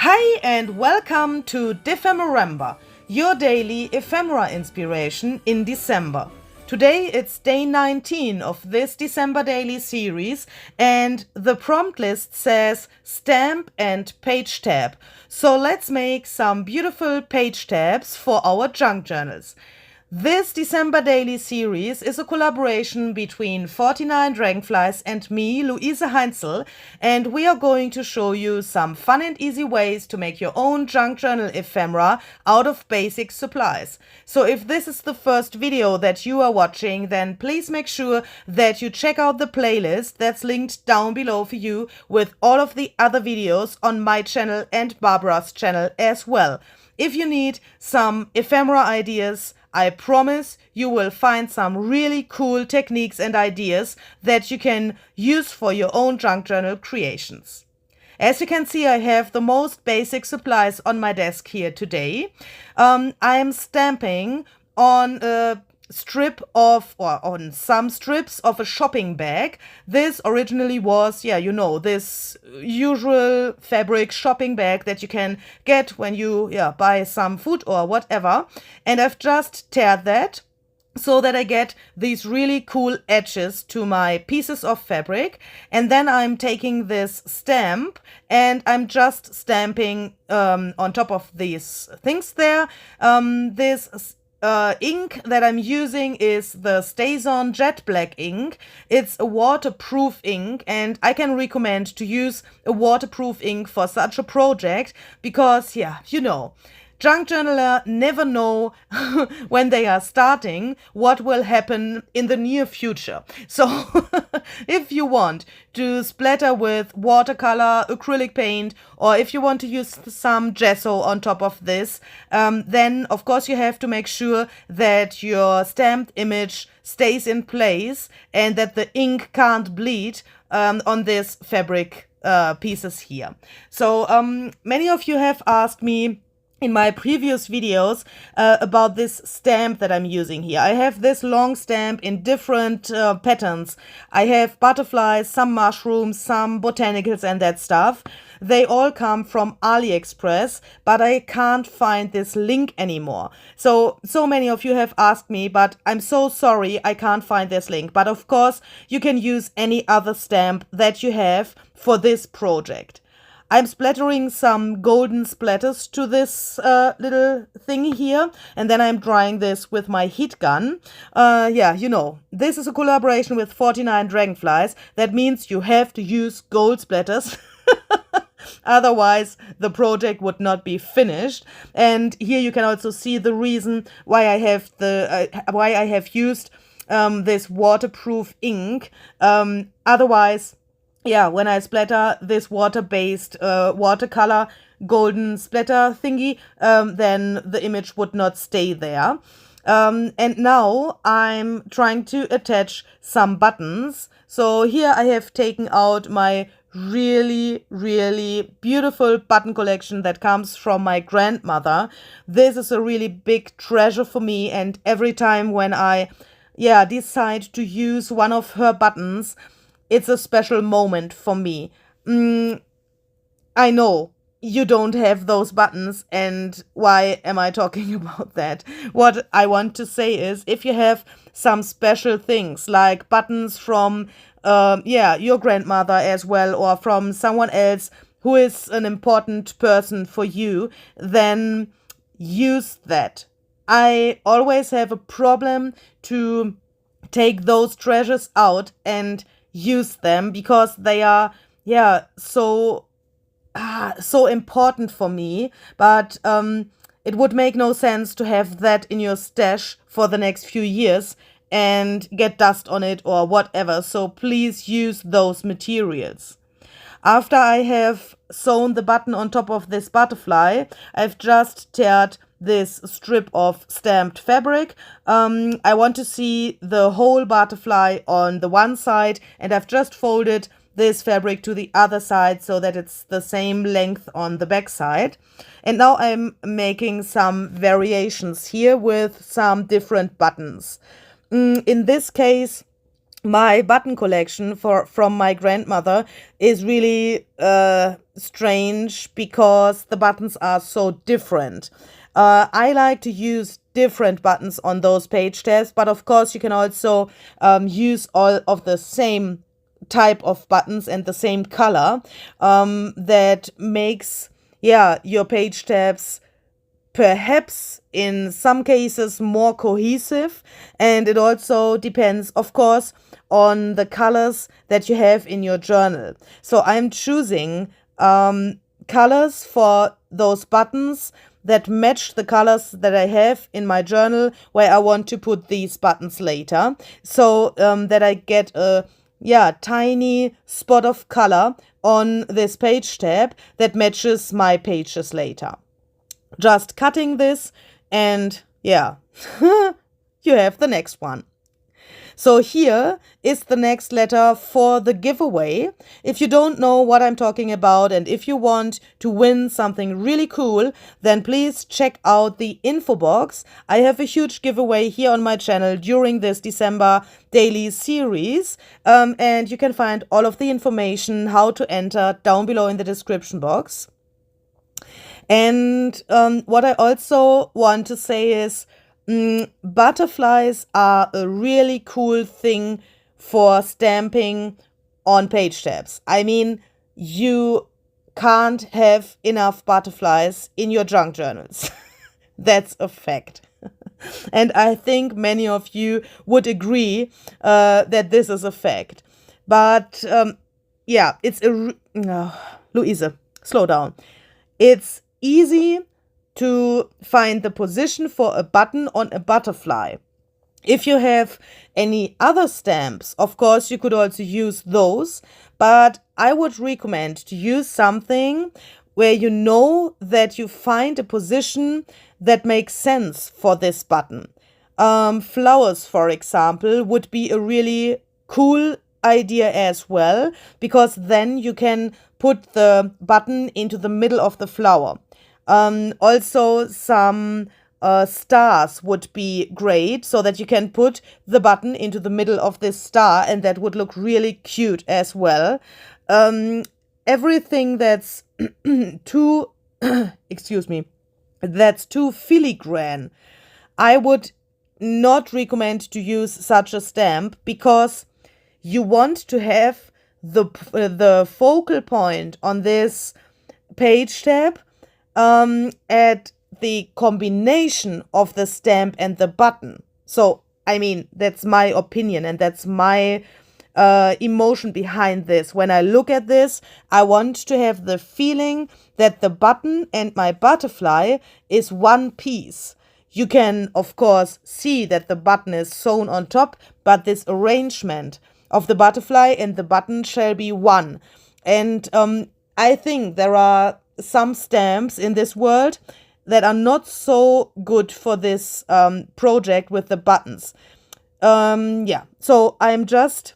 Hi and welcome to DEPHEMEREMBER, your daily ephemera inspiration in December. Today it's day 19 of this December daily series and the prompt list says stamp and page tab. So let's make some beautiful page tabs for our junk journals. This December daily series is a collaboration between 49 Dragonflies and me, Luise Heinzel, and we are going to show you some fun and easy ways to make your own junk journal ephemera out of basic supplies. So if this is the first video that you are watching, then please make sure that you check out the playlist that's linked down below for you with all of the other videos on my channel and Barbara's channel as well. If you need some ephemera ideas, I promise you will find some really cool techniques and ideas that you can use for your own junk journal creations. As you can see, I have the most basic supplies on my desk here today. I am stamping on a strip of, or on some strips of a shopping bag. This originally was, this usual fabric shopping bag that you can get when you buy some food or whatever. And I've just teared that so that I get these really cool edges to my pieces of fabric. And then I'm taking this stamp and I'm just stamping on top of these things there. This ink that I'm using is the StazOn Jet Black ink. It's a waterproof ink and I can recommend to use a waterproof ink for such a project because, junk journaler never know when they are starting what will happen in the near future. So if you want to splatter with watercolor, acrylic paint, or if you want to use some gesso on top of this, then of course you have to make sure that your stamped image stays in place and that the ink can't bleed on this fabric pieces here. So many of you have asked me in my previous videos about this stamp that I'm using here. I have this long stamp in different patterns. I have butterflies, some mushrooms, some botanicals and that stuff. They all come from AliExpress, but I can't find this link anymore. So many of you have asked me, but I'm so sorry I can't find this link. But of course, you can use any other stamp that you have for this project. I'm splattering some golden splatters to this little thing here, and then I'm drying this with my heat gun. This is a collaboration with 49 Dragonflies. That means you have to use gold splatters. Otherwise, the project would not be finished. And here you can also see the reason why I have used this waterproof ink. Otherwise, when I splatter this water-based watercolor golden splatter thingy, then the image would not stay there. And now I'm trying to attach some buttons. So here I have taken out my really, really beautiful button collection that comes from my grandmother. This is a really big treasure for me, and every time when I decide to use one of her buttons, it's a special moment for me. I know you don't have those buttons, and why am I talking about that? What I want to say is, if you have some special things like buttons from your grandmother as well, or from someone else who is an important person for you, then use that. I always have a problem to take those treasures out and use them because they are so important for me, but it would make no sense to have that in your stash for the next few years and get dust on it or whatever. So please use those materials. After I have sewn the button on top of this butterfly, I've just teared this strip of stamped fabric. I want to see the whole butterfly on the one side, and I've just folded this fabric to the other side so that it's the same length on the back side. And now I'm making some variations here with some different buttons. In this case, my button collection from my grandmother is really strange because the buttons are so different. I like to use different buttons on those page tabs, but of course you can also use all of the same type of buttons and the same color that makes, yeah, your page tabs perhaps in some cases more cohesive. And it also depends, of course, on the colors that you have in your journal. So I'm choosing colors for those buttons that match the colors that I have in my journal where I want to put these buttons later, so that I get a tiny spot of color on this page tab that matches my pages later. Just cutting this, and yeah, you have the next one. So here is the next letter for the giveaway. If you don't know what I'm talking about and if you want to win something really cool, then please check out the info box. I have a huge giveaway here on my channel during this December daily series, and you can find all of the information how to enter down below in the description box. And what I also want to say is, butterflies are a really cool thing for stamping on page tabs. I mean, you can't have enough butterflies in your junk journals. That's a fact. And I think many of you would agree that this is a fact. But yeah, it's a... Louise, slow down. It's easy to find the position for a button on a butterfly. If you have any other stamps, of course, you could also use those, but I would recommend to use something where you know that you find a position that makes sense for this button. Flowers, for example, would be a really cool idea as well, because then you can put the button into the middle of the flower. Also, some stars would be great, so that you can put the button into the middle of this star, and that would look really cute as well. Everything that's too, excuse me, that's too filigrane, I would not recommend to use such a stamp, because you want to have the focal point on this page tab at the combination of the stamp and the button. So, I mean, that's my opinion and that's my emotion behind this. When I look at this, I want to have the feeling that the button and my butterfly is one piece. You can, of course, see that the button is sewn on top, but this arrangement of the butterfly and the button shall be one. And I think there are some stamps in this world that are not so good for this project with the buttons. Yeah, so I'm just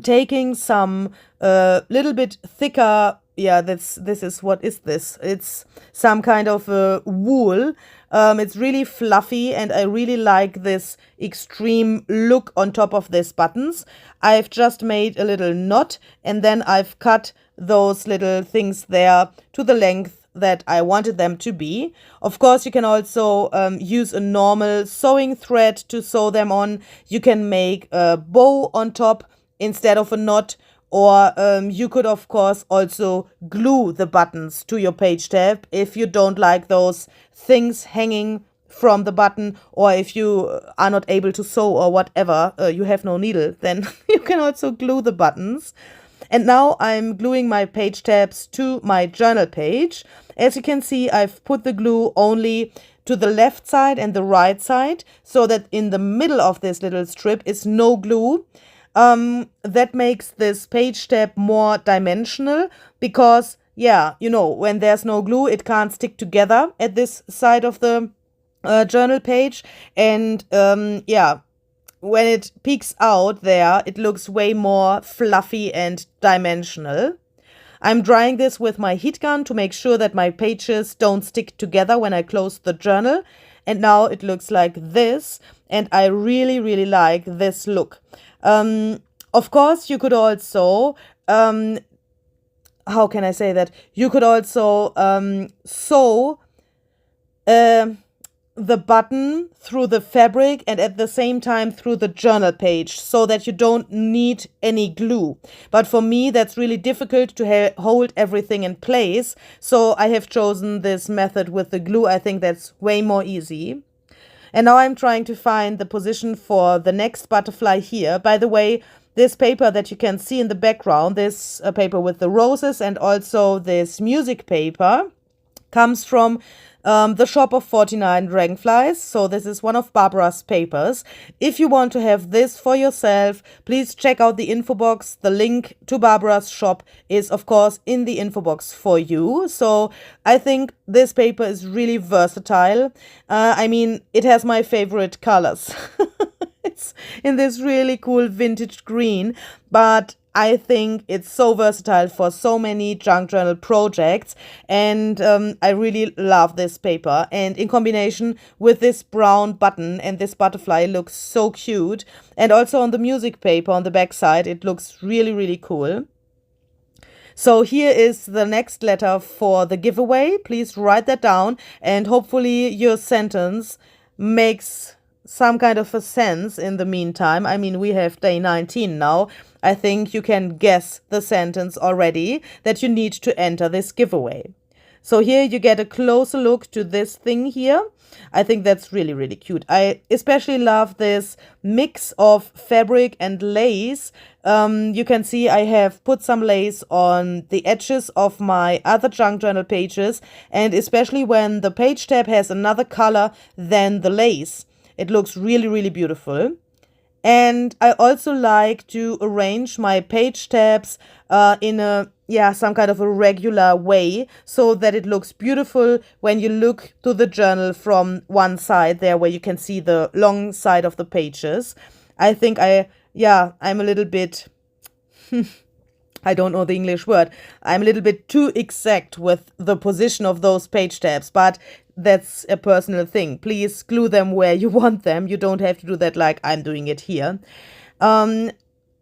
taking some little bit thicker, yeah, this is, what is this? It's some kind of wool. It's really fluffy, and I really like this extreme look on top of these buttons. I've just made a little knot, and then I've cut those little things there to the length that I wanted them to be. Of course, you can also use a normal sewing thread to sew them on. You can make a bow on top instead of a knot, or you could, of course, also glue the buttons to your page tab if you don't like those things hanging from the button, or if you are not able to sew or whatever, you have no needle, then you can also glue the buttons. And now I'm gluing my page tabs to my journal page. As you can see, I've put the glue only to the left side and the right side, so that in the middle of this little strip is no glue. That makes this page tab more dimensional, because, yeah, you know, when there's no glue, it can't stick together at this side of the journal page. And yeah, when it peeks out there, it looks way more fluffy and dimensional. I'm drying this with my heat gun to make sure that my pages don't stick together when I close the journal. And now it looks like this, and I really, really like this look. Of course, you could also how can I say that? You could also sew the button through the fabric and at the same time through the journal page, so that you don't need any glue. But for me, that's really difficult to hold everything in place. So I have chosen this method with the glue. I think that's way more easy. And now I'm trying to find the position for the next butterfly here. By the way, this paper that you can see in the background, this paper with the roses and also this music paper, comes from the shop of 49 Dragonflies. So this is one of Barbara's papers. If you want to have this for yourself, please check out the info box. The link to Barbara's shop is, of course, in the info box for you. So I think this paper is really versatile. I mean, it has my favorite colors. It's in this really cool vintage green, but I think it's so versatile for so many junk journal projects, and I really love this paper. And in combination with this brown button and this butterfly, it looks so cute. And also on the music paper on the back side, it looks really, really cool. So here is the next letter for the giveaway. Please write that down, and hopefully your sentence makes some kind of a sense in the meantime. I mean, we have day 19 now. I think you can guess the sentence already that you need to enter this giveaway. So here you get a closer look to this thing here. I think that's really, really cute. I especially love this mix of fabric and lace. You can see I have put some lace on the edges of my other junk journal pages, and especially when the page tab has another color than the lace, it looks really, really beautiful. And I also like to arrange my page tabs in some kind of a regular way, so that it looks beautiful when you look to the journal from one side there, where you can see the long side of the pages. I think I'm a little bit I don't know the English word. I'm a little bit too exact with the position of those page tabs, but that's a personal thing. Please glue them where you want them. You don't have to do that like I'm doing it here. A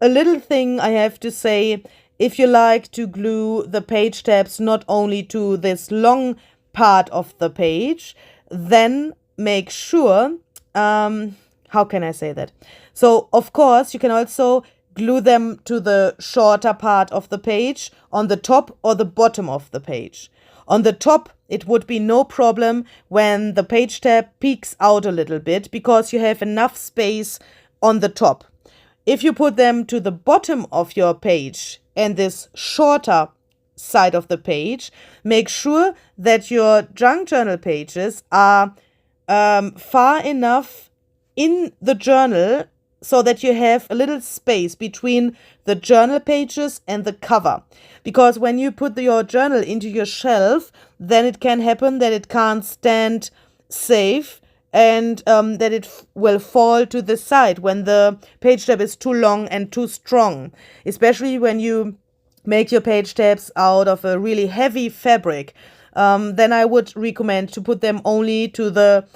little thing I have to say, if you like to glue the page tabs not only to this long part of the page, then make sure, how can I say that? So, of course, you can also glue them to the shorter part of the page on the top or the bottom of the page. On the top, it would be no problem when the page tab peeks out a little bit, because you have enough space on the top. If you put them to the bottom of your page and this shorter side of the page, make sure that your junk journal pages are far enough in the journal so that you have a little space between the journal pages and the cover. Because when you put your journal into your shelf, then it can happen that it can't stand safe, and that it will fall to the side when the page tab is too long and too strong. Especially when you make your page tabs out of a really heavy fabric, then I would recommend to put them only to the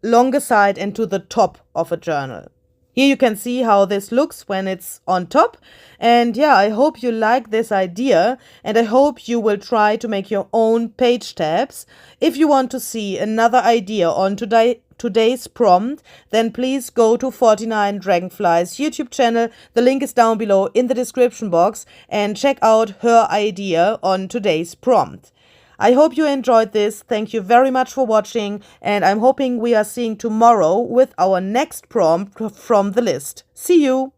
longer side and to the top of a journal. Here you can see how this looks when it's on top. And yeah, I hope you like this idea, and I hope you will try to make your own page tabs. If you want to see another idea on today's prompt, then please go to 49 Dragonflies YouTube channel. The link is down below in the description box, and check out her idea on today's prompt. I hope you enjoyed this. Thank you very much for watching, and I'm hoping we are seeing tomorrow with our next prompt from the list. See you!